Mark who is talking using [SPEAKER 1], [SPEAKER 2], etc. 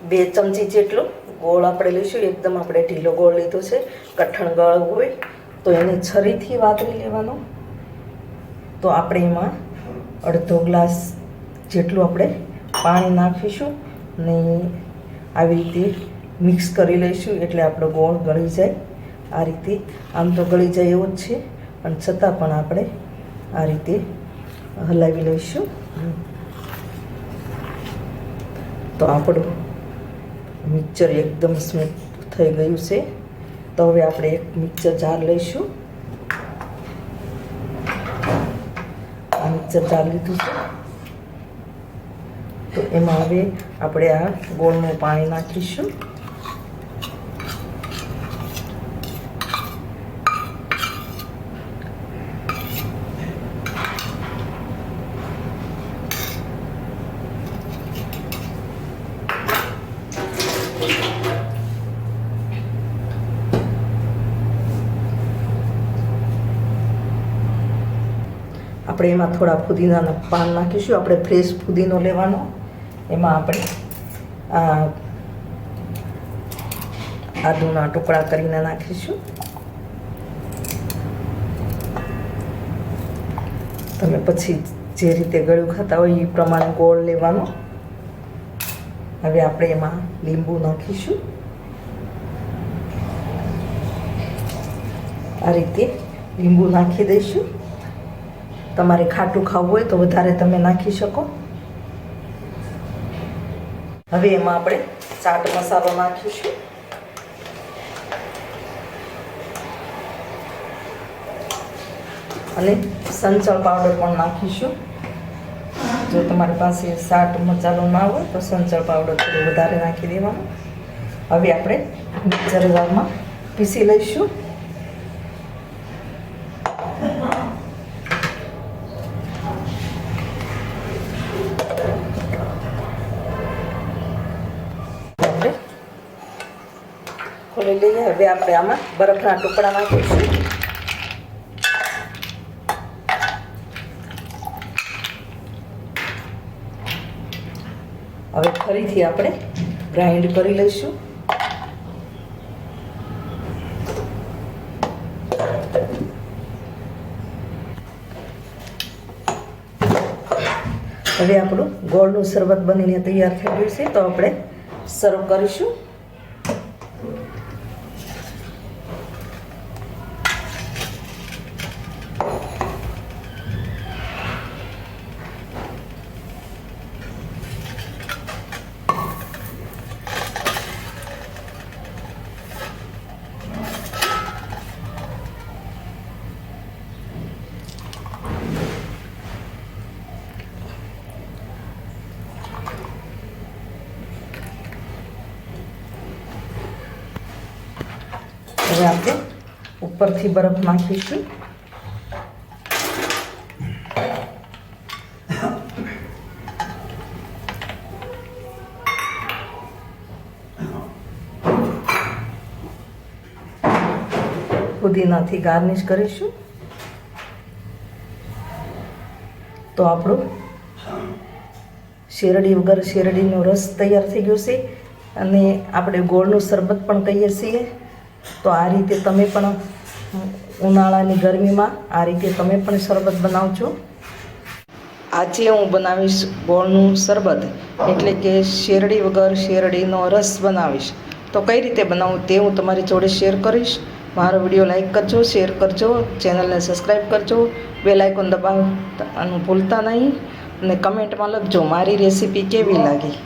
[SPEAKER 1] 2 ચમચી જેટલો ગોળ આપણે લઈશું। એકદમ આપણે ઢીલો ગોળ લીધો છે, કઠણ ગળ હોય તો એને છરીથી વાતરી લેવાનો। તો આપણે એમાં અડધો ગ્લાસ જેટલું આપણે પાણી નાખીશું ને આવી રીતે મિક્સ કરી લઈશું, એટલે આપણો ગોળ ગળી જાય। આ રીતે આમ તો ગળી જાય એવો જ છે, પણ છતાં પણ આપણે આ રીતે હલાવી લઈશું। તો આપણું મિક્સર એકદમ સ્મૂથ થઈ ગયું છે। તો હવે આપણે એક મિક્સર જાર લઈશું। આ મિક્સર જાર લીધું છે, તો એમાં હવે આપણે આ ગોળનું પાણી નાખીશું। આપણે એમાં થોડા ફુદીનાના પાન નાખીશું। આપણે ફ્રેશ ફુદીનો લેવાનો, એમાં આપણે આદુના ટુકડા કરીને નાખીશું। તમે પછી જે રીતે ગળ્યું ખાતા હોય એ પ્રમાણે ગોળ લેવાનો। હવે આપણે એમાં લીંબુ નાખીશું। આ રીતે લીંબુ નાખી દઈશું। તમારે ખાટું ખાવું હોય તો વધારે તમે નાખી શકો। હવે એમાં આપણે ચાટ મસાલો નાખીશું। અને સંચળ પાવડર પણ નાખીશું। જો તમારી પાસે ચાટ મસાલો ના હોય તો સંચળ પાવડર થોડું વધારે નાખી દેવાનો। હવે આપણે મિક્સર જારમાં પીસી લઈશું। ખોલી લઈએ। હવે આપણે આમાં બરફના ટુકડા નાખીશું। હવે ફરીથી આપણે ગ્રાઇન્ડ કરી લઈશું। હવે આપણું ગોળનું શરબત બનીને તૈયાર થઈ ગયું છે, તો આપણે સર્વ કરીશું। હવે આપણે ઉપરથી બરફ નાખીશું। પુદીનાથી ગાર્નિશ કરીશું। તો આપણું શેરડી વગર શેરડીનો રસ તૈયાર થઈ ગયો છે, અને આપણે ગોળનું શરબત પણ કહીએ છીએ। તો આ રીતે તમે પણ ઉનાળાની ગરમીમાં આ રીતે તમે પણ શરબત બનાવજો। આજે હું બનાવીશ ગોળનું શરબત, એટલે કે શેરડી વગર શેરડીનો રસ બનાવીશ। તો કઈ રીતે બનાવું તે હું તમારી જોડે શેર કરીશ। મારો વિડીયો લાઈક કરજો, શેર કરજો, ચેનલને સબસ્ક્રાઈબ કરજો, બેલ આઇકોન દબાવવાનું ભૂલતા નહીં, અને કમેન્ટમાં લખજો મારી રેસીપી કેવી લાગી।